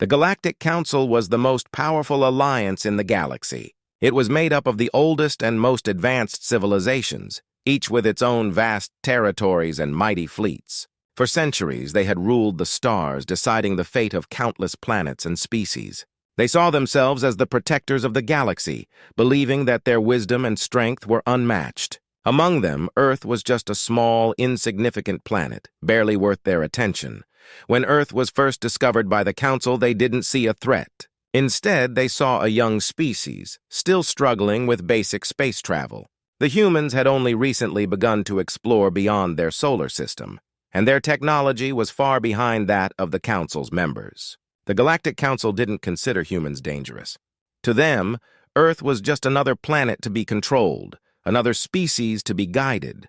The Galactic Council was the most powerful alliance in the galaxy. It was made up of the oldest and most advanced civilizations, each with its own vast territories and mighty fleets. For centuries, they had ruled the stars, deciding the fate of countless planets and species. They saw themselves as the protectors of the galaxy, believing that their wisdom and strength were unmatched. Among them, Earth was just a small, insignificant planet, barely worth their attention. When Earth was first discovered by the Council, they didn't see a threat. Instead, they saw a young species, still struggling with basic space travel. The humans had only recently begun to explore beyond their solar system, and their technology was far behind that of the Council's members. The Galactic Council didn't consider humans dangerous. To them, Earth was just another planet to be controlled, another species to be guided.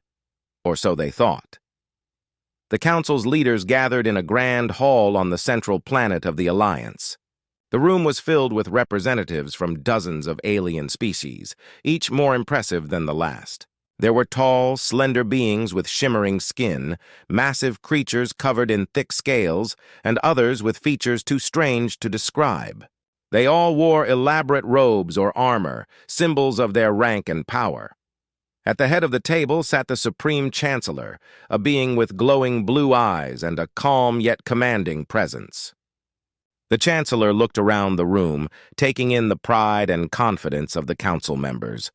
Or so they thought. The Council's leaders gathered in a grand hall on the central planet of the Alliance. The room was filled with representatives from dozens of alien species, each more impressive than the last. There were tall, slender beings with shimmering skin, massive creatures covered in thick scales, and others with features too strange to describe. They all wore elaborate robes or armor, symbols of their rank and power. At the head of the table sat the Supreme Chancellor, a being with glowing blue eyes and a calm yet commanding presence. The Chancellor looked around the room, taking in the pride and confidence of the Council members.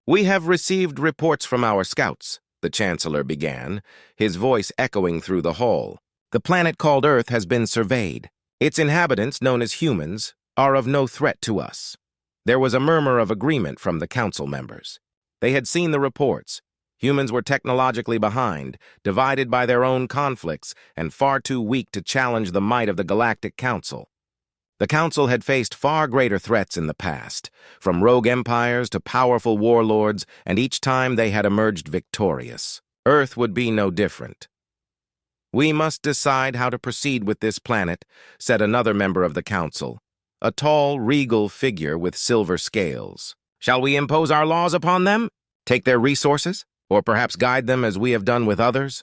"We have received reports from our scouts," the Chancellor began, his voice echoing through the hall. "The planet called Earth has been surveyed. Its inhabitants, known as humans, are of no threat to us." There was a murmur of agreement from the Council members. They had seen the reports. Humans were technologically behind, divided by their own conflicts, and far too weak to challenge the might of the Galactic Council. The Council had faced far greater threats in the past, from rogue empires to powerful warlords, and each time they had emerged victorious. Earth would be no different. "We must decide how to proceed with this planet," said another member of the Council, a tall, regal figure with silver scales. "Shall we impose our laws upon them? Take their resources? Or perhaps guide them as we have done with others?"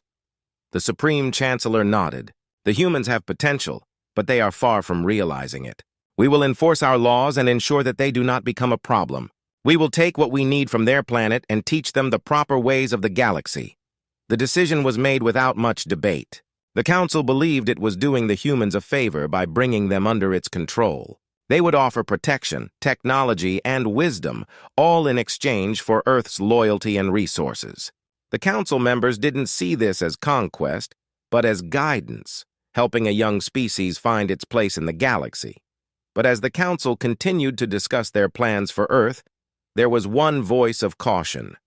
The Supreme Chancellor nodded. "The humans have potential, but they are far from realizing it. We will enforce our laws and ensure that they do not become a problem. We will take what we need from their planet and teach them the proper ways of the galaxy." The decision was made without much debate. The Council believed it was doing the humans a favor by bringing them under its control. They would offer protection, technology, and wisdom, all in exchange for Earth's loyalty and resources. The Council members didn't see this as conquest, but as guidance, helping a young species find its place in the galaxy. But as the Council continued to discuss their plans for Earth, there was one voice of caution.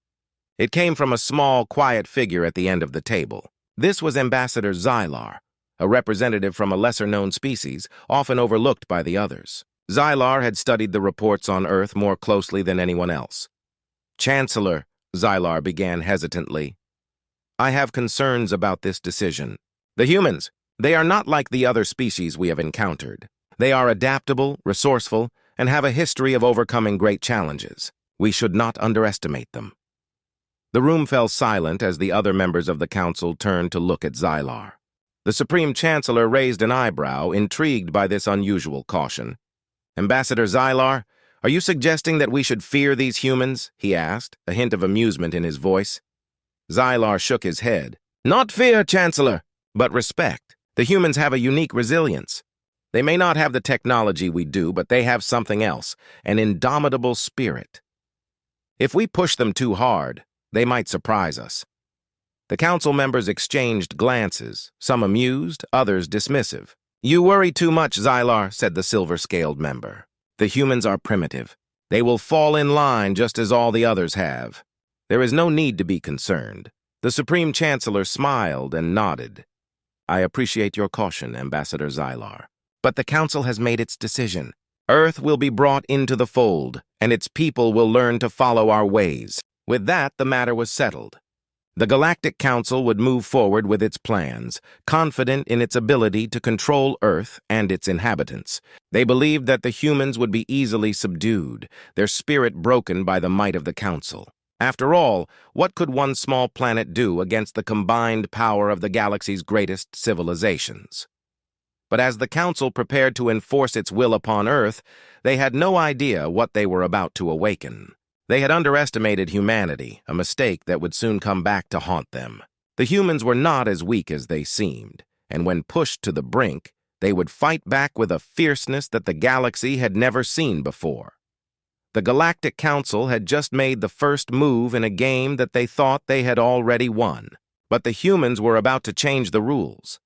It came from a small, quiet figure at the end of the table. This was Ambassador Xylar, a representative from a lesser-known species, often overlooked by the others. Xylar had studied the reports on Earth more closely than anyone else. "Chancellor," Xylar began hesitantly, "I have concerns about this decision. The humans, they are not like the other species we have encountered. They are adaptable, resourceful, and have a history of overcoming great challenges. We should not underestimate them." The room fell silent as the other members of the Council turned to look at Xylar. The Supreme Chancellor raised an eyebrow, intrigued by this unusual caution. "Ambassador Xylar, are you suggesting that we should fear these humans?" he asked, a hint of amusement in his voice. Xylar shook his head. "Not fear, Chancellor, but respect. The humans have a unique resilience. They may not have the technology we do, but they have something else, an indomitable spirit. If we push them too hard, they might surprise us." The Council members exchanged glances, some amused, others dismissive. "You worry too much, Xylar," said the silver-scaled member. "The humans are primitive. They will fall in line just as all the others have. There is no need to be concerned." The Supreme Chancellor smiled and nodded. "I appreciate your caution, Ambassador Xylar. But the Council has made its decision. Earth will be brought into the fold, and its people will learn to follow our ways." With that, the matter was settled. The Galactic Council would move forward with its plans, confident in its ability to control Earth and its inhabitants. They believed that the humans would be easily subdued, their spirit broken by the might of the Council. After all, what could one small planet do against the combined power of the galaxy's greatest civilizations? But as the Council prepared to enforce its will upon Earth, they had no idea what they were about to awaken. They had underestimated humanity, a mistake that would soon come back to haunt them. The humans were not as weak as they seemed, and when pushed to the brink, they would fight back with a fierceness that the galaxy had never seen before. The Galactic Council had just made the first move in a game that they thought they had already won, but the humans were about to change the rules.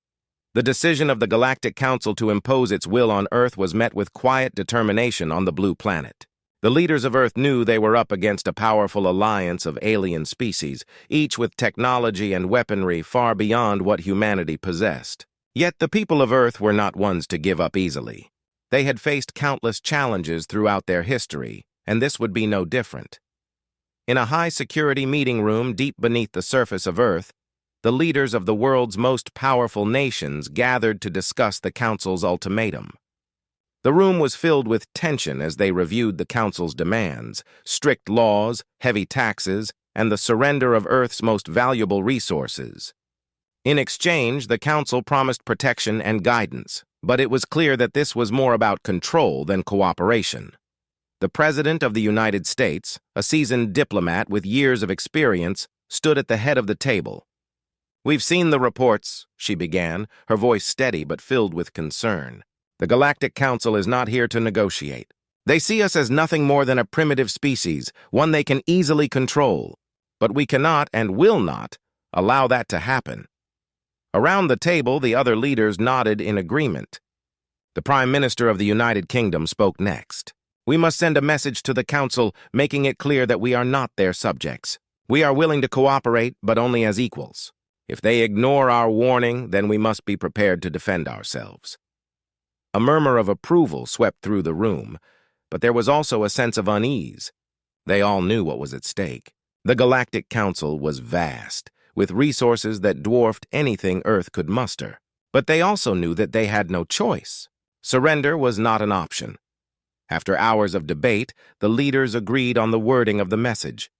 The decision of the Galactic Council to impose its will on Earth was met with quiet determination on the blue planet. The leaders of Earth knew they were up against a powerful alliance of alien species, each with technology and weaponry far beyond what humanity possessed. Yet the people of Earth were not ones to give up easily. They had faced countless challenges throughout their history, and this would be no different. In a high-security meeting room deep beneath the surface of Earth, the leaders of the world's most powerful nations gathered to discuss the Council's ultimatum. The room was filled with tension as they reviewed the Council's demands, strict laws, heavy taxes, and the surrender of Earth's most valuable resources. In exchange, the Council promised protection and guidance, but it was clear that this was more about control than cooperation. The President of the United States, a seasoned diplomat with years of experience, stood at the head of the table. "We've seen the reports," she began, her voice steady but filled with concern. "The Galactic Council is not here to negotiate. They see us as nothing more than a primitive species, one they can easily control. But we cannot and will not allow that to happen." Around the table, the other leaders nodded in agreement. The Prime Minister of the United Kingdom spoke next. "We must send a message to the Council, making it clear that we are not their subjects. We are willing to cooperate, but only as equals. If they ignore our warning, then we must be prepared to defend ourselves." A murmur of approval swept through the room, but there was also a sense of unease. They all knew what was at stake. The Galactic Council was vast, with resources that dwarfed anything Earth could muster. But they also knew that they had no choice. Surrender was not an option. After hours of debate, the leaders agreed on the wording of the message.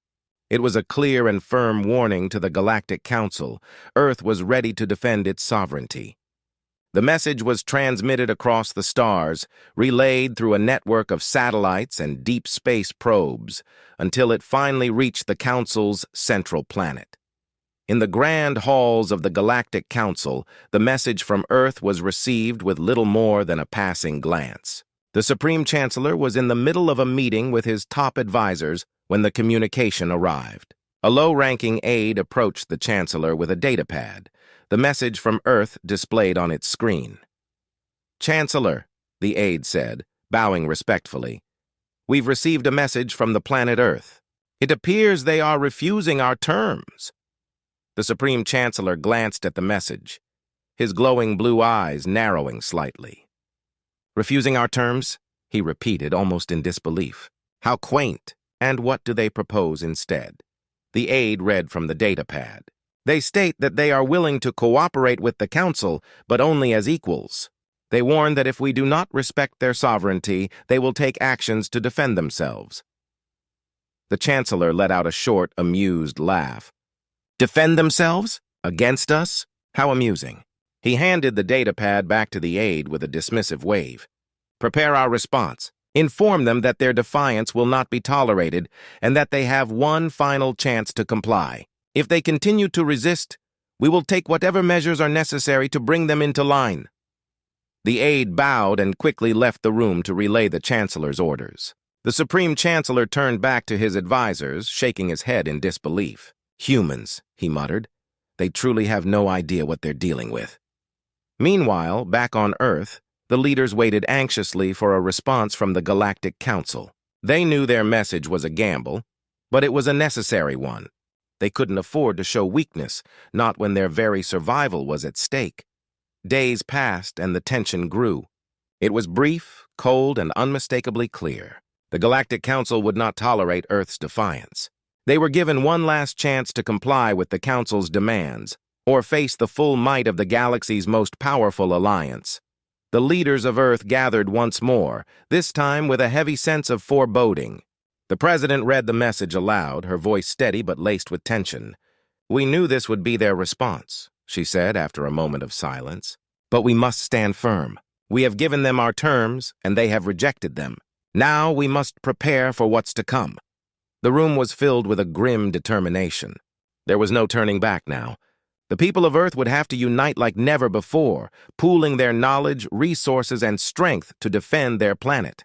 It was a clear and firm warning to the Galactic Council. Earth was ready to defend its sovereignty. The message was transmitted across the stars, relayed through a network of satellites and deep space probes, until it finally reached the Council's central planet. In the grand halls of the Galactic Council, the message from Earth was received with little more than a passing glance. The Supreme Chancellor was in the middle of a meeting with his top advisors when the communication arrived. A low-ranking aide approached the Chancellor with a datapad, the message from Earth displayed on its screen. "Chancellor," the aide said, bowing respectfully, "we've received a message from the planet Earth. It appears they are refusing our terms." The Supreme Chancellor glanced at the message, his glowing blue eyes narrowing slightly. "Refusing our terms?" he repeated, almost in disbelief. "How quaint. And what do they propose instead?" The aide read from the datapad. "They state that they are willing to cooperate with the Council, but only as equals. They warn that if we do not respect their sovereignty, they will take actions to defend themselves." The Chancellor let out a short, amused laugh. "Defend themselves? Against us? How amusing." He handed the datapad back to the aide with a dismissive wave. "Prepare our response. Inform them that their defiance will not be tolerated and that they have one final chance to comply. If they continue to resist, we will take whatever measures are necessary to bring them into line." The aide bowed and quickly left the room to relay the Chancellor's orders. The Supreme Chancellor turned back to his advisors, shaking his head in disbelief. "Humans," he muttered. "They truly have no idea what they're dealing with." Meanwhile, back on Earth, the leaders waited anxiously for a response from the Galactic Council. They knew their message was a gamble, but it was a necessary one. They couldn't afford to show weakness, not when their very survival was at stake. Days passed and the tension grew. It was brief, cold, and unmistakably clear. The Galactic Council would not tolerate Earth's defiance. They were given one last chance to comply with the Council's demands, or face the full might of the galaxy's most powerful alliance. The leaders of Earth gathered once more, this time with a heavy sense of foreboding. The President read the message aloud, her voice steady but laced with tension. "We knew this would be their response," she said after a moment of silence. But we must stand firm. We have given them our terms, and they have rejected them. Now we must prepare for what's to come." The room was filled with a grim determination. There was no turning back now. The people of Earth would have to unite like never before, pooling their knowledge, resources, and strength to defend their planet.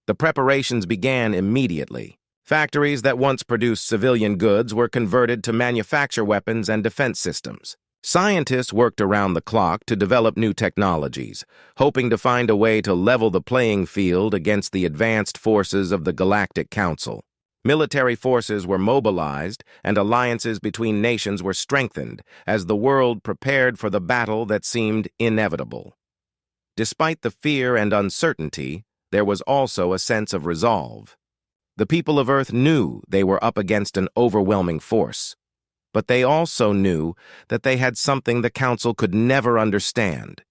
The preparations began immediately. Factories that once produced civilian goods were converted to manufacture weapons and defense systems. Scientists worked around the clock to develop new technologies, hoping to find a way to level the playing field against the advanced forces of the Galactic Council. Military forces were mobilized, and alliances between nations were strengthened as the world prepared for the battle that seemed inevitable. Despite the fear and uncertainty, there was also a sense of resolve. The people of Earth knew they were up against an overwhelming force, but they also knew that they had something the Council could never understand: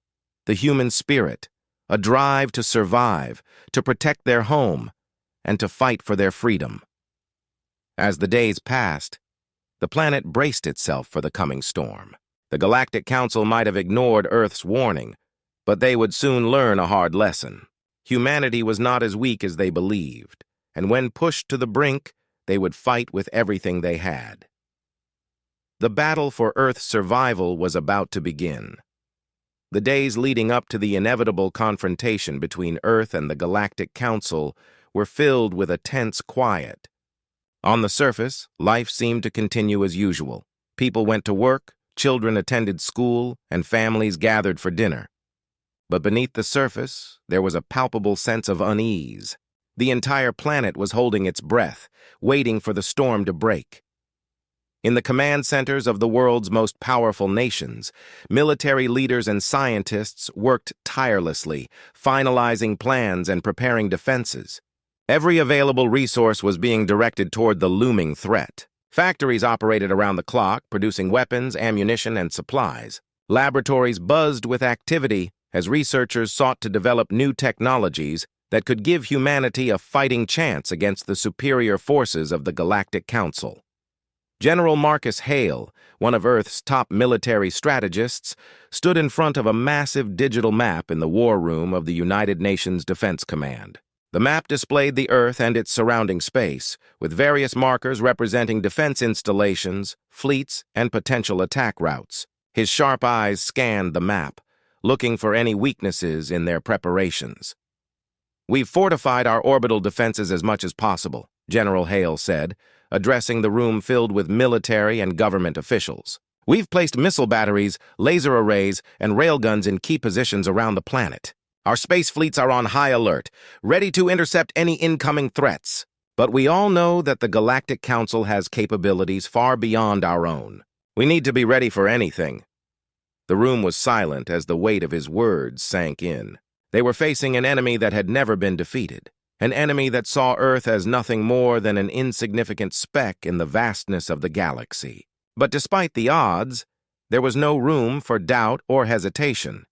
the human spirit, a drive to survive, to protect their home, and to fight for their freedom. As the days passed, the planet braced itself for the coming storm. The Galactic Council might have ignored Earth's warning, but they would soon learn a hard lesson. Humanity was not as weak as they believed, and when pushed to the brink, they would fight with everything they had. The battle for Earth's survival was about to begin. The days leading up to the inevitable confrontation between Earth and the Galactic Council were filled with a tense quiet. On the surface, life seemed to continue as usual. People went to work, children attended school, and families gathered for dinner. But beneath the surface, there was a palpable sense of unease. The entire planet was holding its breath, waiting for the storm to break. In the command centers of the world's most powerful nations, military leaders and scientists worked tirelessly, finalizing plans and preparing defenses. Every available resource was being directed toward the looming threat. Factories operated around the clock, producing weapons, ammunition, and supplies. Laboratories buzzed with activity as researchers sought to develop new technologies that could give humanity a fighting chance against the superior forces of the Galactic Council. General Marcus Hale, one of Earth's top military strategists, stood in front of a massive digital map in the war room of the United Nations Defense Command. The map displayed the Earth and its surrounding space, with various markers representing defense installations, fleets, and potential attack routes. His sharp eyes scanned the map, looking for any weaknesses in their preparations. "We've fortified our orbital defenses as much as possible," General Hale said, addressing the room filled with military and government officials. "We've placed missile batteries, laser arrays, and railguns in key positions around the planet. Our space fleets are on high alert, ready to intercept any incoming threats. But we all know that the Galactic Council has capabilities far beyond our own. We need to be ready for anything." The room was silent as the weight of his words sank in. They were facing an enemy that had never been defeated, an enemy that saw Earth as nothing more than an insignificant speck in the vastness of the galaxy. But despite the odds, there was no room for doubt or hesitation.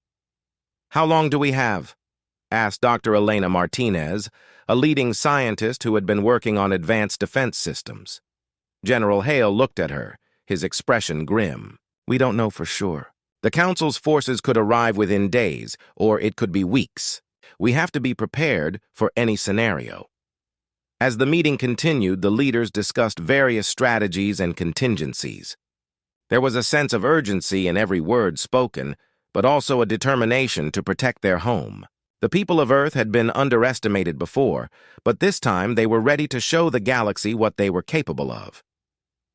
"How long do we have?" asked Dr. Elena Martinez, a leading scientist who had been working on advanced defense systems. General Hale looked at her, his expression grim. "We don't know for sure. The Council's forces could arrive within days, or it could be weeks. We have to be prepared for any scenario." As the meeting continued, the leaders discussed various strategies and contingencies. There was a sense of urgency in every word spoken, but also a determination to protect their home. The people of Earth had been underestimated before, but this time they were ready to show the galaxy what they were capable of.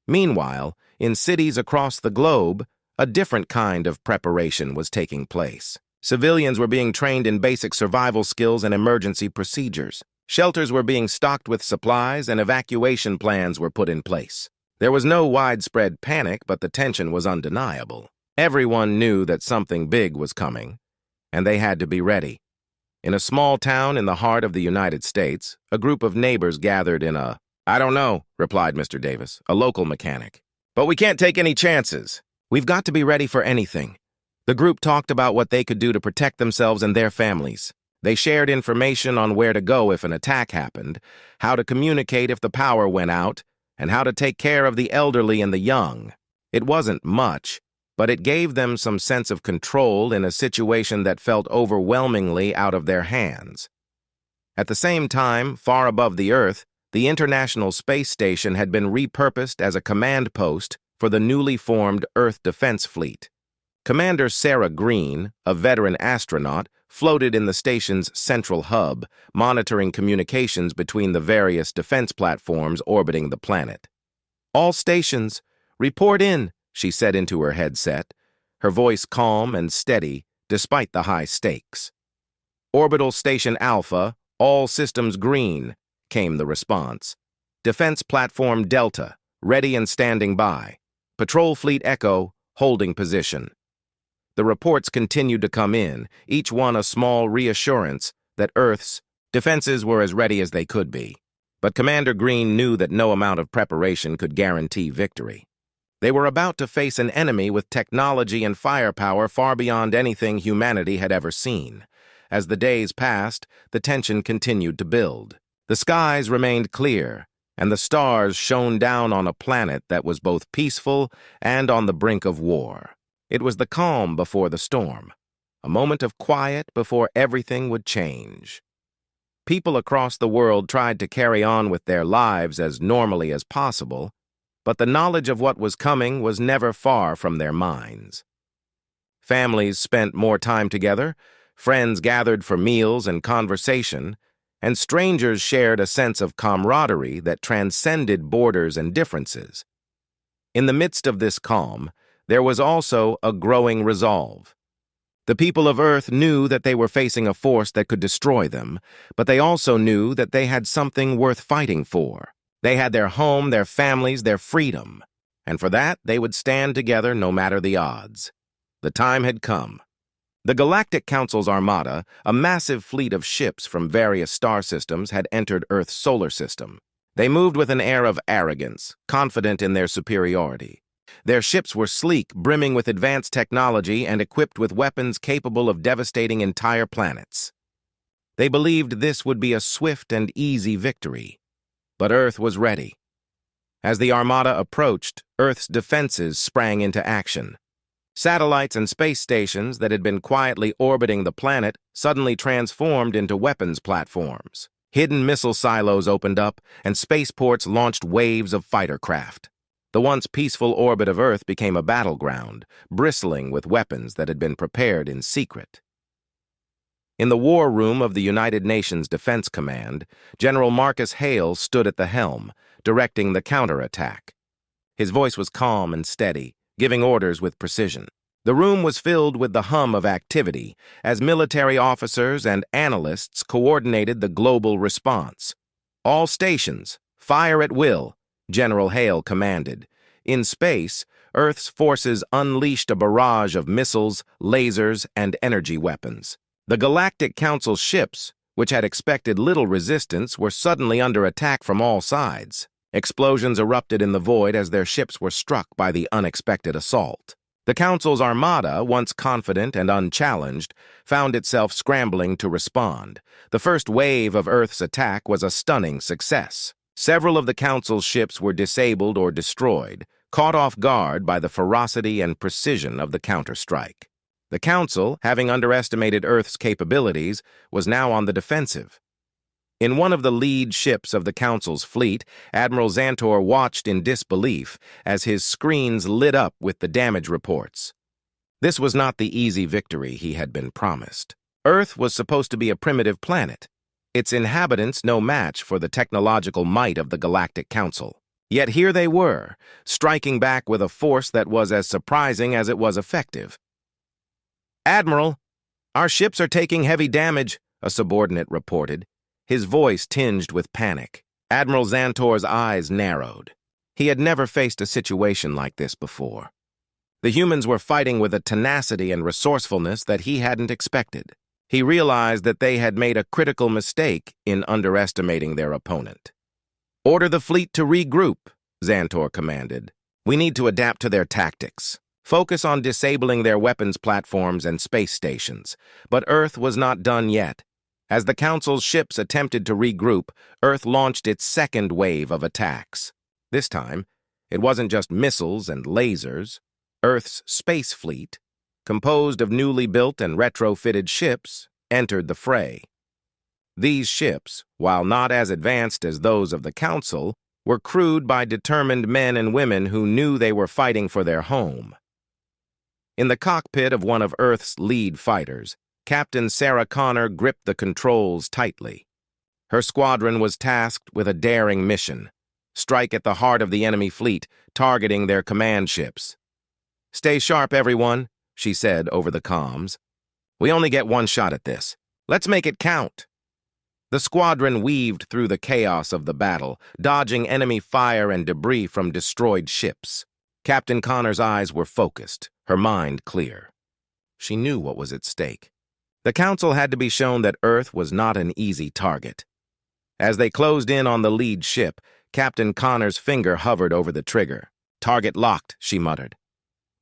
Meanwhile, in cities across the globe, a different kind of preparation was taking place. Civilians were being trained in basic survival skills and emergency procedures. Shelters were being stocked with supplies, and evacuation plans were put in place. There was no widespread panic, but the tension was undeniable. Everyone knew that something big was coming, and they had to be ready. In a small town in the heart of the United States, a group of neighbors gathered in a— "I don't know," replied Mr. Davis, a local mechanic. "But we can't take any chances. We've got to be ready for anything." The group talked about what they could do to protect themselves and their families. They shared information on where to go if an attack happened, how to communicate if the power went out, and how to take care of the elderly and the young. It wasn't much, but it gave them some sense of control in a situation that felt overwhelmingly out of their hands. At the same time, far above the Earth, the International Space Station had been repurposed as a command post for the newly formed Earth Defense Fleet. Commander Sarah Green, a veteran astronaut, floated in the station's central hub, monitoring communications between the various defense platforms orbiting the planet. "All stations, report in," she said into her headset, her voice calm and steady despite the high stakes. "Orbital Station Alpha, all systems green," came the response. "Defense Platform Delta, ready and standing by. Patrol Fleet Echo, holding position." The reports continued to come in, each one a small reassurance that Earth's defenses were as ready as they could be. But Commander Green knew that no amount of preparation could guarantee victory. They were about to face an enemy with technology and firepower far beyond anything humanity had ever seen. As the days passed, the tension continued to build. The skies remained clear, and the stars shone down on a planet that was both peaceful and on the brink of war. It was the calm before the storm, a moment of quiet before everything would change. People across the world tried to carry on with their lives as normally as possible, but the knowledge of what was coming was never far from their minds. Families spent more time together, friends gathered for meals and conversation, and strangers shared a sense of camaraderie that transcended borders and differences. In the midst of this calm, there was also a growing resolve. The people of Earth knew that they were facing a force that could destroy them, but they also knew that they had something worth fighting for. They had their home, their families, their freedom, and for that they would stand together no matter the odds. The time had come. The Galactic Council's armada, a massive fleet of ships from various star systems, had entered Earth's solar system. They moved with an air of arrogance, confident in their superiority. Their ships were sleek, brimming with advanced technology and equipped with weapons capable of devastating entire planets. They believed this would be a swift and easy victory. But Earth was ready. As the armada approached, Earth's defenses sprang into action. Satellites and space stations that had been quietly orbiting the planet suddenly transformed into weapons platforms. Hidden missile silos opened up, and spaceports launched waves of fighter craft. The once peaceful orbit of Earth became a battleground, bristling with weapons that had been prepared in secret. In the war room of the United Nations Defense Command, General Marcus Hale stood at the helm, directing the counterattack. His voice was calm and steady, giving orders with precision. The room was filled with the hum of activity as military officers and analysts coordinated the global response. "All stations, fire at will," General Hale commanded. In space, Earth's forces unleashed a barrage of missiles, lasers, and energy weapons. The Galactic Council ships, which had expected little resistance, were suddenly under attack from all sides. Explosions erupted in the void as their ships were struck by the unexpected assault. The Council's armada, once confident and unchallenged, found itself scrambling to respond. The first wave of Earth's attack was a stunning success. Several of the Council's ships were disabled or destroyed, caught off guard by the ferocity and precision of the counterstrike. The Council, having underestimated Earth's capabilities, was now on the defensive. In one of the lead ships of the Council's fleet, Admiral Xantor watched in disbelief as his screens lit up with the damage reports. This was not the easy victory he had been promised. Earth was supposed to be a primitive planet, its inhabitants no match for the technological might of the Galactic Council. Yet here they were, striking back with a force that was as surprising as it was effective. "Admiral, our ships are taking heavy damage," a subordinate reported, his voice tinged with panic. Admiral Xantor's eyes narrowed. He had never faced a situation like this before. The humans were fighting with a tenacity and resourcefulness that he hadn't expected. He realized that they had made a critical mistake in underestimating their opponent. "Order the fleet to regroup," Xantor commanded. "We need to adapt to their tactics. Focus on disabling their weapons platforms and space stations." But Earth was not done yet. As the Council's ships attempted to regroup, Earth launched its second wave of attacks. This time, it wasn't just missiles and lasers. Earth's space fleet, composed of newly built and retrofitted ships, entered the fray. These ships, while not as advanced as those of the Council, were crewed by determined men and women who knew they were fighting for their home. In the cockpit of one of Earth's lead fighters, Captain Sarah Connor gripped the controls tightly. Her squadron was tasked with a daring mission: strike at the heart of the enemy fleet, targeting their command ships. "Stay sharp, everyone," she said over the comms. "We only get one shot at this. Let's make it count." The squadron weaved through the chaos of the battle, dodging enemy fire and debris from destroyed ships. Captain Connor's eyes were focused, her mind clear. She knew what was at stake. The Council had to be shown that Earth was not an easy target. As they closed in on the lead ship, Captain Connor's finger hovered over the trigger. "Target locked," she muttered.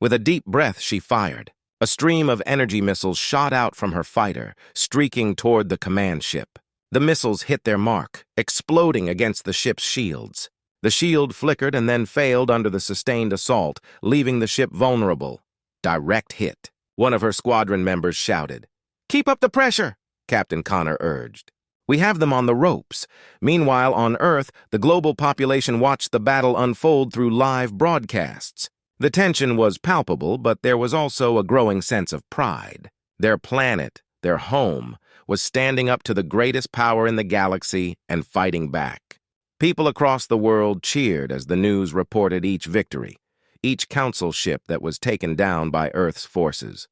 With a deep breath, she fired. A stream of energy missiles shot out from her fighter, streaking toward the command ship. The missiles hit their mark, exploding against the ship's shields. The shield flickered and then failed under the sustained assault, leaving the ship vulnerable. "Direct hit," one of her squadron members shouted. "Keep up the pressure," Captain Connor urged. "We have them on the ropes." Meanwhile, on Earth, the global population watched the battle unfold through live broadcasts. The tension was palpable, but there was also a growing sense of pride. Their planet, their home, was standing up to the greatest power in the galaxy and fighting back. People across the world cheered as the news reported each victory, each Council ship that was taken down by Earth's forces.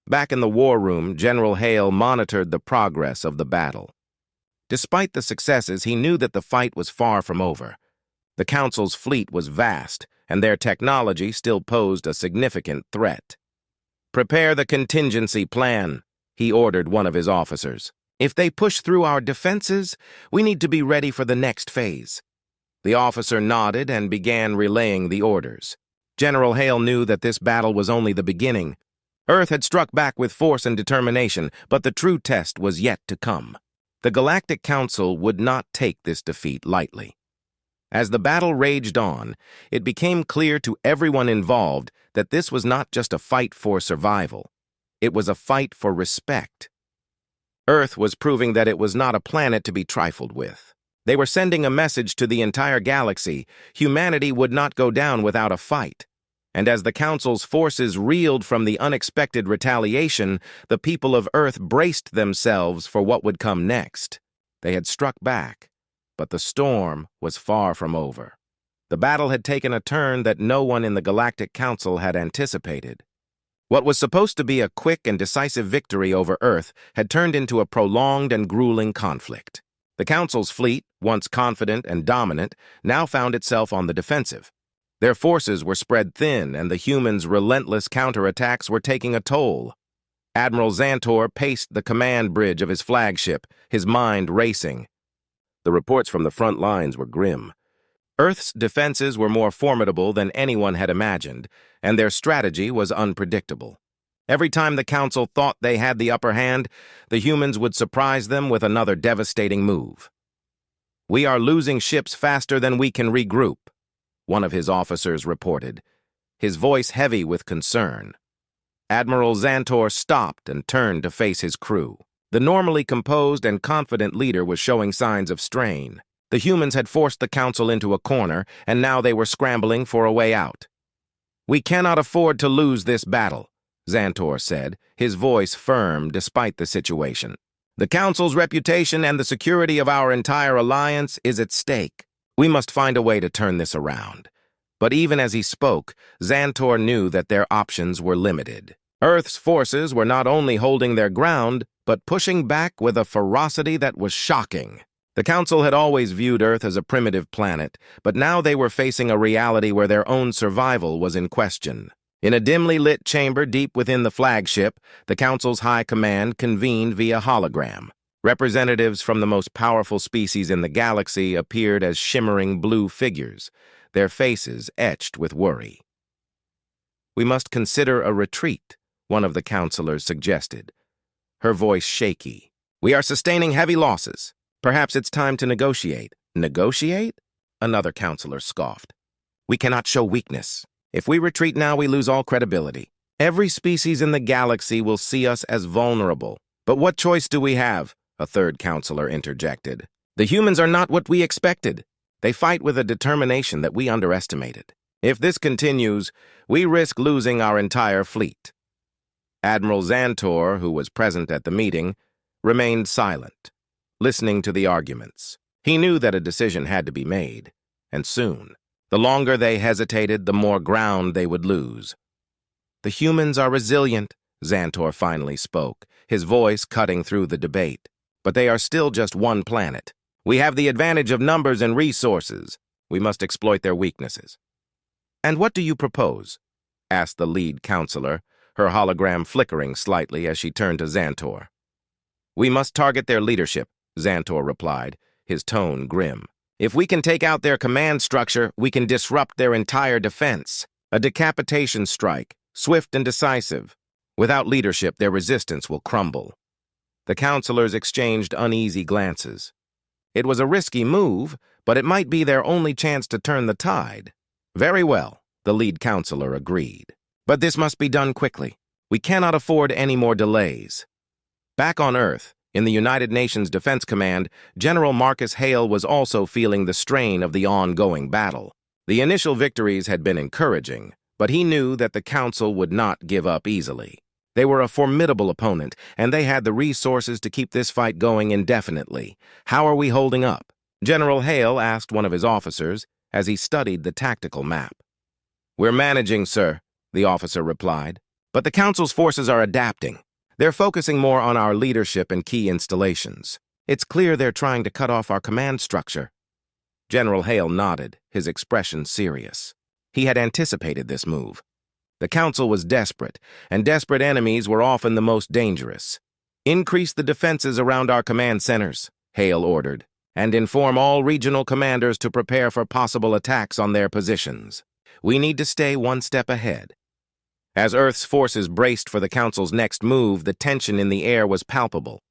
Back in the war room, General Hale monitored the progress of the battle. Despite the successes, he knew that the fight was far from over. The Council's fleet was vast, and their technology still posed a significant threat. "Prepare the contingency plan," he ordered one of his officers. "If they push through our defenses, we need to be ready for the next phase." The officer nodded and began relaying the orders. General Hale knew that this battle was only the beginning. Earth had struck back with force and determination, but the true test was yet to come. The Galactic Council would not take this defeat lightly. As the battle raged on, it became clear to everyone involved that this was not just a fight for survival. It was a fight for respect. Earth was proving that it was not a planet to be trifled with. They were sending a message to the entire galaxy: humanity would not go down without a fight. And as the Council's forces reeled from the unexpected retaliation, the people of Earth braced themselves for what would come next. They had struck back, but the storm was far from over. The battle had taken a turn that no one in the Galactic Council had anticipated. What was supposed to be a quick and decisive victory over Earth had turned into a prolonged and grueling conflict. The Council's fleet, once confident and dominant, now found itself on the defensive. Their forces were spread thin, and the humans' relentless counterattacks were taking a toll. Admiral Xantor paced the command bridge of his flagship, his mind racing. The reports from the front lines were grim. Earth's defenses were more formidable than anyone had imagined, and their strategy was unpredictable. Every time the Council thought they had the upper hand, the humans would surprise them with another devastating move. "We are losing ships faster than we can regroup," one of his officers reported, his voice heavy with concern. Admiral Xantor stopped and turned to face his crew. The normally composed and confident leader was showing signs of strain. The humans had forced the Council into a corner, and now they were scrambling for a way out. "We cannot afford to lose this battle," Xantor said, his voice firm despite the situation. "The Council's reputation and the security of our entire alliance is at stake. We must find a way to turn this around." But even as he spoke, Xantor knew that their options were limited. Earth's forces were not only holding their ground, but pushing back with a ferocity that was shocking. The Council had always viewed Earth as a primitive planet, but now they were facing a reality where their own survival was in question. In a dimly lit chamber deep within the flagship, the Council's high command convened via hologram. Representatives from the most powerful species in the galaxy appeared as shimmering blue figures, their faces etched with worry. "We must consider a retreat," one of the counselors suggested, her voice shaky. "We are sustaining heavy losses. Perhaps it's time to negotiate." "Negotiate?" another counselor scoffed. "We cannot show weakness. If we retreat now, we lose all credibility. Every species in the galaxy will see us as vulnerable. But what choice do we have? A third counselor interjected. The humans are not what we expected. They fight with a determination that we underestimated. If this continues, we risk losing our entire fleet. Admiral Xantor, who was present at the meeting, remained silent, listening to the arguments. He knew that a decision had to be made, and soon. The longer they hesitated, the more ground they would lose. The humans are resilient, Xantor finally spoke, his voice cutting through the debate. But they are still just one planet. We have the advantage of numbers and resources. We must exploit their weaknesses. And what do you propose? Asked the lead counselor, her hologram flickering slightly as she turned to Xantor. We must target their leadership, Xantor replied, his tone grim. If we can take out their command structure, we can disrupt their entire defense. A decapitation strike, swift and decisive. Without leadership, their resistance will crumble. The counselors exchanged uneasy glances. It was a risky move, but it might be their only chance to turn the tide. Very well, the lead counselor agreed. But this must be done quickly. We cannot afford any more delays. Back on Earth, in the United Nations Defense Command, General Marcus Hale was also feeling the strain of the ongoing battle. The initial victories had been encouraging, but he knew that the Council would not give up easily. They were a formidable opponent, and they had the resources to keep this fight going indefinitely. How are we holding up? General Hale asked one of his officers as he studied the tactical map. We're managing, sir, the officer replied. But the Council's forces are adapting. They're focusing more on our leadership and key installations. It's clear they're trying to cut off our command structure. General Hale nodded, his expression serious. He had anticipated this move. The Council was desperate, and desperate enemies were often the most dangerous. Increase the defenses around our command centers, Hale ordered, and inform all regional commanders to prepare for possible attacks on their positions. We need to stay one step ahead. As Earth's forces braced for the Council's next move, the tension in the air was palpable.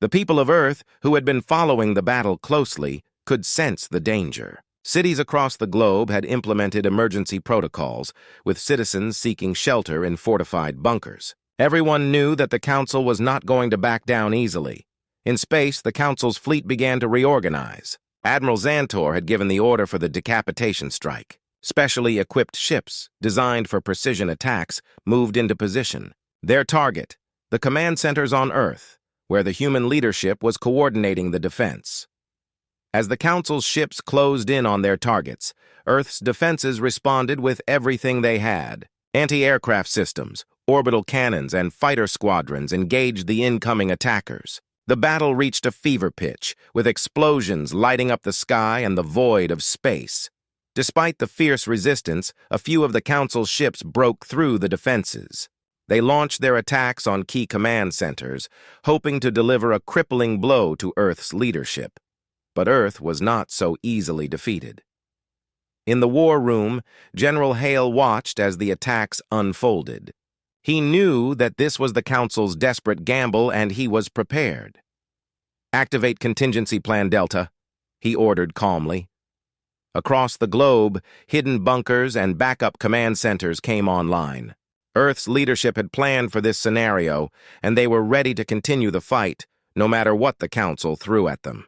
The people of Earth, who had been following the battle closely, could sense the danger. Cities across the globe had implemented emergency protocols, with citizens seeking shelter in fortified bunkers. Everyone knew that the Council was not going to back down easily. In space, the Council's fleet began to reorganize. Admiral Xantor had given the order for the decapitation strike. Specially equipped ships, designed for precision attacks, moved into position. Their target, the command centers on Earth, where the human leadership was coordinating the defense. As the Council's ships closed in on their targets, Earth's defenses responded with everything they had. Anti-aircraft systems, orbital cannons, and fighter squadrons engaged the incoming attackers. The battle reached a fever pitch, with explosions lighting up the sky and the void of space. Despite the fierce resistance, a few of the Council's ships broke through the defenses. They launched their attacks on key command centers, hoping to deliver a crippling blow to Earth's leadership. But Earth was not so easily defeated. In the war room, General Hale watched as the attacks unfolded. He knew that this was the Council's desperate gamble, and he was prepared. Activate Contingency Plan Delta, he ordered calmly. Across the globe, hidden bunkers and backup command centers came online. Earth's leadership had planned for this scenario, and they were ready to continue the fight, no matter what the Council threw at them.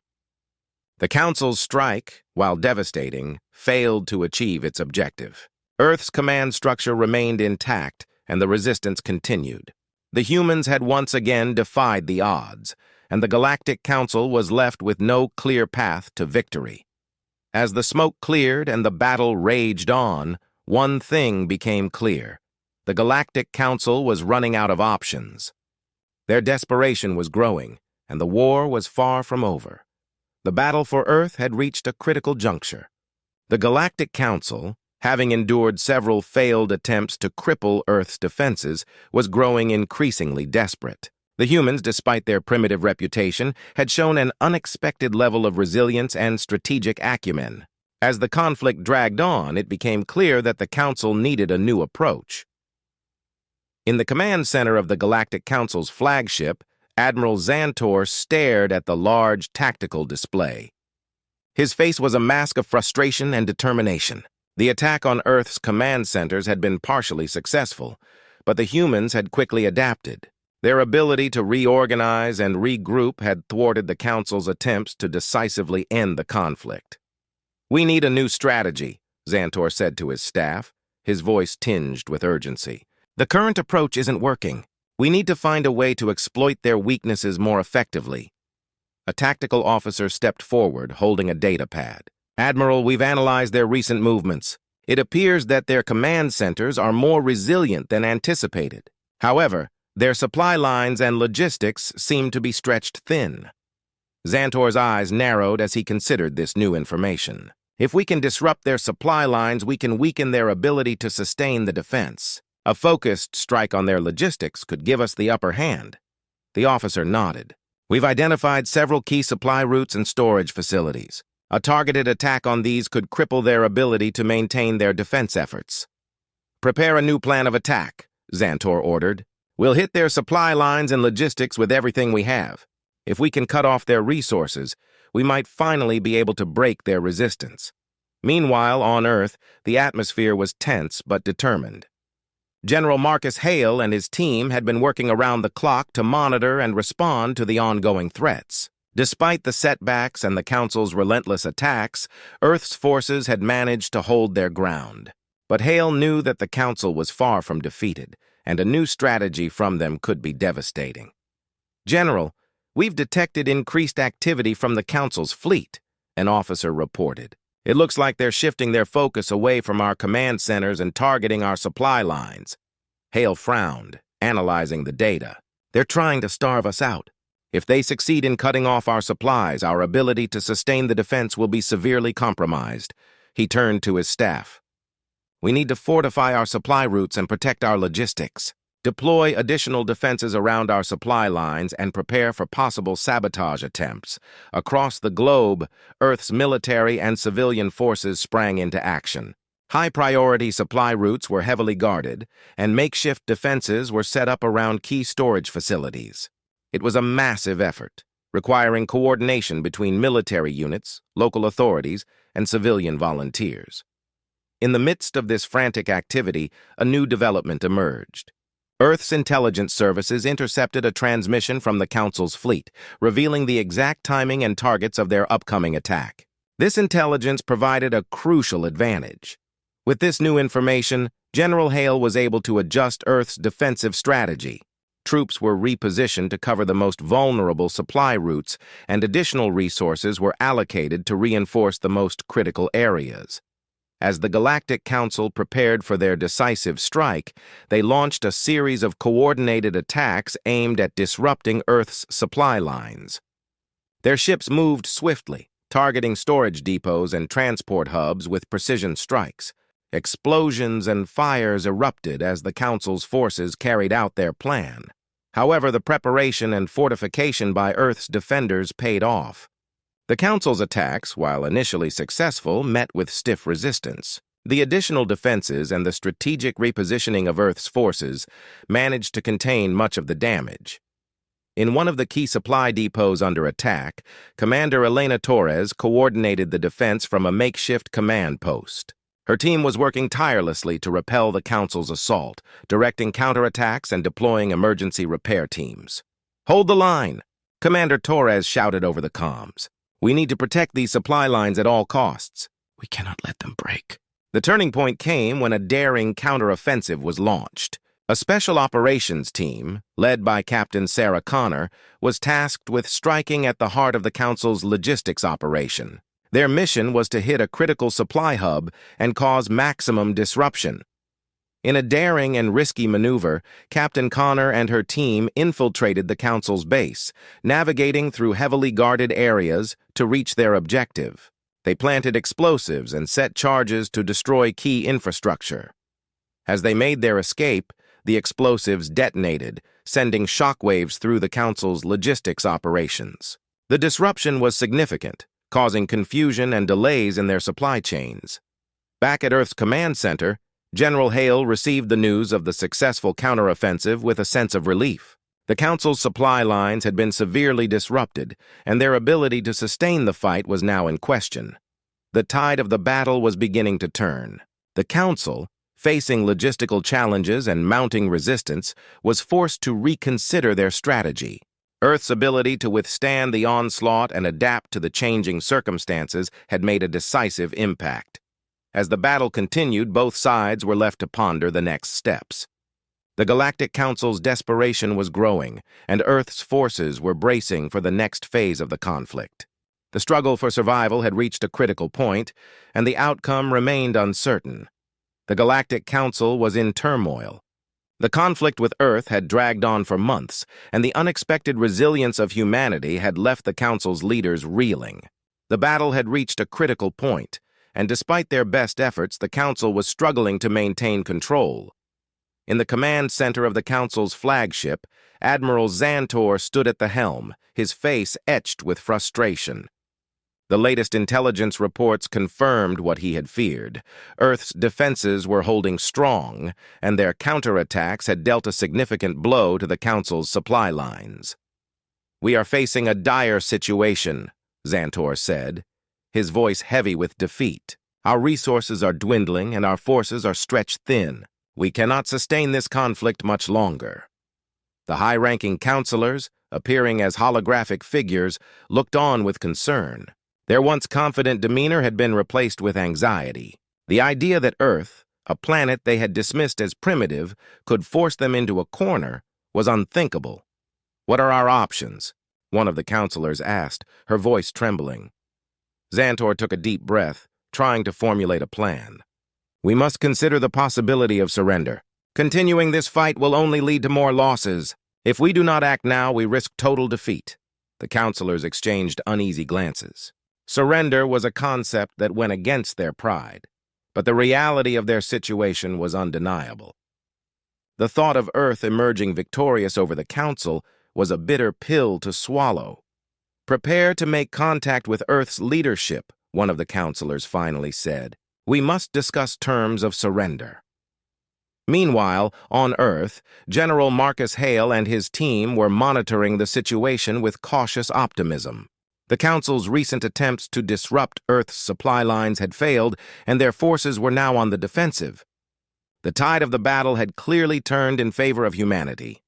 The Council's strike, while devastating, failed to achieve its objective. Earth's command structure remained intact, and the resistance continued. The humans had once again defied the odds, and the Galactic Council was left with no clear path to victory. As the smoke cleared and the battle raged on, one thing became clear. The Galactic Council was running out of options. Their desperation was growing, and the war was far from over. The battle for Earth had reached a critical juncture. The Galactic Council, having endured several failed attempts to cripple Earth's defenses, was growing increasingly desperate. The humans, despite their primitive reputation, had shown an unexpected level of resilience and strategic acumen. As the conflict dragged on, it became clear that the Council needed a new approach. In the command center of the Galactic Council's flagship, Admiral Xantor stared at the large tactical display. His face was a mask of frustration and determination. The attack on Earth's command centers had been partially successful, but the humans had quickly adapted. Their ability to reorganize and regroup had thwarted the Council's attempts to decisively end the conflict. "We need a new strategy," Xantor said to his staff, his voice tinged with urgency. "The current approach isn't working. We need to find a way to exploit their weaknesses more effectively." A tactical officer stepped forward, holding a data pad. "Admiral, we've analyzed their recent movements. It appears that their command centers are more resilient than anticipated. However, their supply lines and logistics seem to be stretched thin." Xantor's eyes narrowed as he considered this new information. "If we can disrupt their supply lines, we can weaken their ability to sustain the defense. A focused strike on their logistics could give us the upper hand." The officer nodded. "We've identified several key supply routes and storage facilities. A targeted attack on these could cripple their ability to maintain their defense efforts." "Prepare a new plan of attack," Xantor ordered. "We'll hit their supply lines and logistics with everything we have. If we can cut off their resources, we might finally be able to break their resistance." Meanwhile, on Earth, the atmosphere was tense but determined. General Marcus Hale and his team had been working around the clock to monitor and respond to the ongoing threats. Despite the setbacks and the Council's relentless attacks, Earth's forces had managed to hold their ground. But Hale knew that the Council was far from defeated, and a new strategy from them could be devastating. "General, we've detected increased activity from the Council's fleet," an officer reported. "It looks like they're shifting their focus away from our command centers and targeting our supply lines." Hale frowned, analyzing the data. "They're trying to starve us out. If they succeed in cutting off our supplies, our ability to sustain the defense will be severely compromised." He turned to his staff. "We need to fortify our supply routes and protect our logistics. Deploy additional defenses around our supply lines and prepare for possible sabotage attempts." Across the globe, Earth's military and civilian forces sprang into action. High-priority supply routes were heavily guarded, and makeshift defenses were set up around key storage facilities. It was a massive effort, requiring coordination between military units, local authorities, and civilian volunteers. In the midst of this frantic activity, a new development emerged. Earth's intelligence services intercepted a transmission from the Council's fleet, revealing the exact timing and targets of their upcoming attack. This intelligence provided a crucial advantage. With this new information, General Hale was able to adjust Earth's defensive strategy. Troops were repositioned to cover the most vulnerable supply routes, and additional resources were allocated to reinforce the most critical areas. As the Galactic Council prepared for their decisive strike, they launched a series of coordinated attacks aimed at disrupting Earth's supply lines. Their ships moved swiftly, targeting storage depots and transport hubs with precision strikes. Explosions and fires erupted as the Council's forces carried out their plan. However, the preparation and fortification by Earth's defenders paid off. The Council's attacks, while initially successful, met with stiff resistance. The additional defenses and the strategic repositioning of Earth's forces managed to contain much of the damage. In one of the key supply depots under attack, Commander Elena Torres coordinated the defense from a makeshift command post. Her team was working tirelessly to repel the Council's assault, directing counterattacks and deploying emergency repair teams. "Hold the line!" Commander Torres shouted over the comms. "We need to protect these supply lines at all costs. We cannot let them break." The turning point came when a daring counteroffensive was launched. A special operations team, led by Captain Sarah Connor, was tasked with striking at the heart of the Council's logistics operation. Their mission was to hit a critical supply hub and cause maximum disruption. In a daring and risky maneuver, Captain Connor and her team infiltrated the Council's base, navigating through heavily guarded areas to reach their objective. They planted explosives and set charges to destroy key infrastructure. As they made their escape, the explosives detonated, sending shockwaves through the Council's logistics operations. The disruption was significant, causing confusion and delays in their supply chains. Back at Earth's command center, General Hale received the news of the successful counteroffensive with a sense of relief. The Council's supply lines had been severely disrupted, and their ability to sustain the fight was now in question. The tide of the battle was beginning to turn. The Council, facing logistical challenges and mounting resistance, was forced to reconsider their strategy. Earth's ability to withstand the onslaught and adapt to the changing circumstances had made a decisive impact. As the battle continued, both sides were left to ponder the next steps. The Galactic Council's desperation was growing, and Earth's forces were bracing for the next phase of the conflict. The struggle for survival had reached a critical point, and the outcome remained uncertain. The Galactic Council was in turmoil. The conflict with Earth had dragged on for months, and the unexpected resilience of humanity had left the Council's leaders reeling. The battle had reached a critical point, and despite their best efforts, the Council was struggling to maintain control. In the command center of the Council's flagship, Admiral Xantor stood at the helm, his face etched with frustration. The latest intelligence reports confirmed what he had feared. Earth's defenses were holding strong, and their counterattacks had dealt a significant blow to the Council's supply lines. "We are facing a dire situation," Xantor said, his voice heavy with defeat. "Our resources are dwindling, and our forces are stretched thin. We cannot sustain this conflict much longer." The high-ranking councilors, appearing as holographic figures, looked on with concern. Their once confident demeanor had been replaced with anxiety. The idea that Earth, a planet they had dismissed as primitive, could force them into a corner was unthinkable. "What are our options?" one of the counselors asked, her voice trembling. Xantor took a deep breath, trying to formulate a plan. "We must consider the possibility of surrender. Continuing this fight will only lead to more losses. If we do not act now, we risk total defeat." The counselors exchanged uneasy glances. Surrender was a concept that went against their pride, but the reality of their situation was undeniable. The thought of Earth emerging victorious over the Council was a bitter pill to swallow. "Prepare to make contact with Earth's leadership," one of the counselors finally said. "We must discuss terms of surrender." Meanwhile, on Earth, General Marcus Hale and his team were monitoring the situation with cautious optimism. The Council's recent attempts to disrupt Earth's supply lines had failed, and their forces were now on the defensive. The tide of the battle had clearly turned in favor of humanity.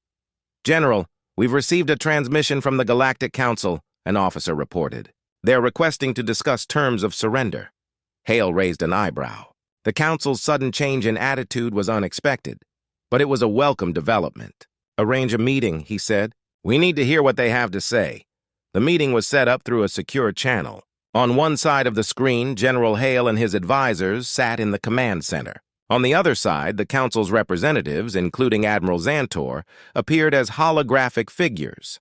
"General, we've received a transmission from the Galactic Council," an officer reported. "They're requesting to discuss terms of surrender." Hale raised an eyebrow. The Council's sudden change in attitude was unexpected, but it was a welcome development. "Arrange a meeting," he said. "We need to hear what they have to say." The meeting was set up through a secure channel. On one side of the screen, General Hale and his advisors sat in the command center. On the other side, the Council's representatives, including Admiral Xantor, appeared as holographic figures.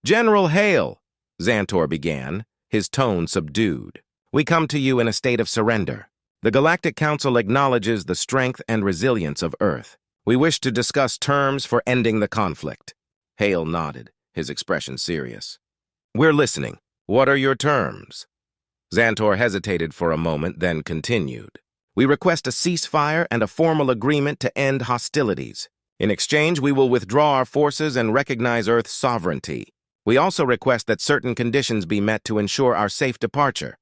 "General Hale," Xantor began, his tone subdued. "We come to you in a state of surrender. The Galactic Council acknowledges the strength and resilience of Earth. We wish to discuss terms for ending the conflict." Hale nodded, his expression serious. "We're listening. What are your terms?" Xantor hesitated for a moment, then continued. "We request a ceasefire and a formal agreement to end hostilities. In exchange, we will withdraw our forces and recognize Earth's sovereignty. We also request that certain conditions be met to ensure our safe departure."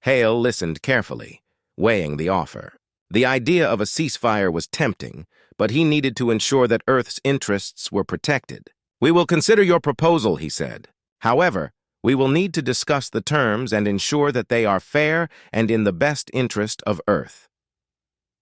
Hale listened carefully, weighing the offer. The idea of a ceasefire was tempting, but he needed to ensure that Earth's interests were protected. "We will consider your proposal," he said. "However, we will need to discuss the terms and ensure that they are fair and in the best interest of Earth."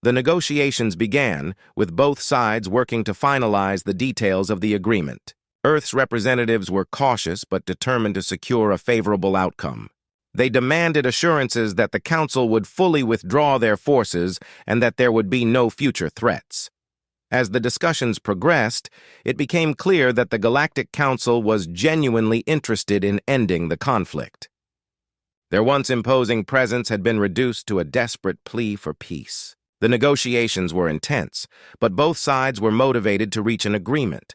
The negotiations began, with both sides working to finalize the details of the agreement. Earth's representatives were cautious but determined to secure a favorable outcome. They demanded assurances that the Council would fully withdraw their forces and that there would be no future threats. As the discussions progressed, it became clear that the Galactic Council was genuinely interested in ending the conflict. Their once imposing presence had been reduced to a desperate plea for peace. The negotiations were intense, but both sides were motivated to reach an agreement.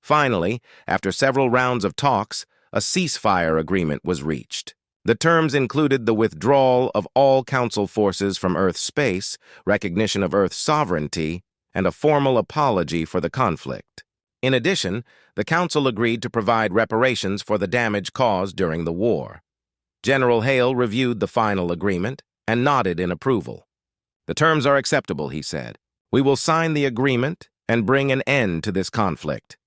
Finally, after several rounds of talks, a ceasefire agreement was reached. The terms included the withdrawal of all Council forces from Earth's space, recognition of Earth's sovereignty, and a formal apology for the conflict. In addition, the Council agreed to provide reparations for the damage caused during the war. General Hale reviewed the final agreement and nodded in approval. "The terms are acceptable," he said. "We will sign the agreement and bring an end to this conflict."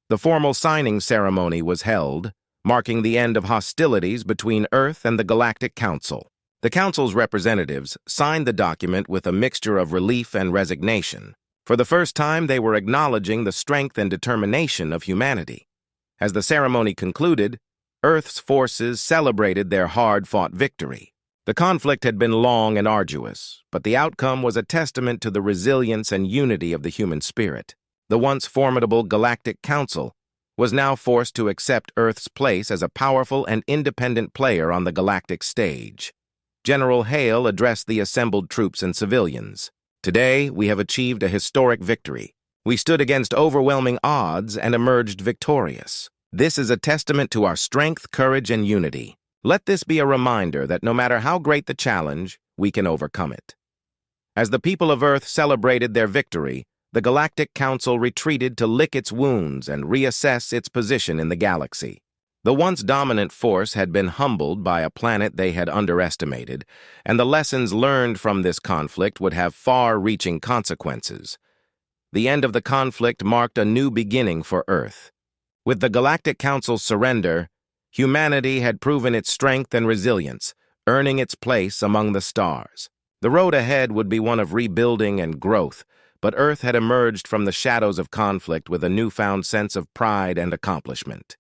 The formal signing ceremony was held, marking the end of hostilities between Earth and the Galactic Council. The Council's representatives signed the document with a mixture of relief and resignation. For the first time, they were acknowledging the strength and determination of humanity. As the ceremony concluded, Earth's forces celebrated their hard-fought victory. The conflict had been long and arduous, but the outcome was a testament to the resilience and unity of the human spirit. The once formidable Galactic Council was now forced to accept Earth's place as a powerful and independent player on the galactic stage. General Hale addressed the assembled troops and civilians. "Today, we have achieved a historic victory. We stood against overwhelming odds and emerged victorious. This is a testament to our strength, courage, and unity. Let this be a reminder that no matter how great the challenge, we can overcome it." As the people of Earth celebrated their victory, the Galactic Council retreated to lick its wounds and reassess its position in the galaxy. The once dominant force had been humbled by a planet they had underestimated, and the lessons learned from this conflict would have far-reaching consequences. The end of the conflict marked a new beginning for Earth. With the Galactic Council's surrender, humanity had proven its strength and resilience, earning its place among the stars. The road ahead would be one of rebuilding and growth, but Earth had emerged from the shadows of conflict with a newfound sense of pride and accomplishment.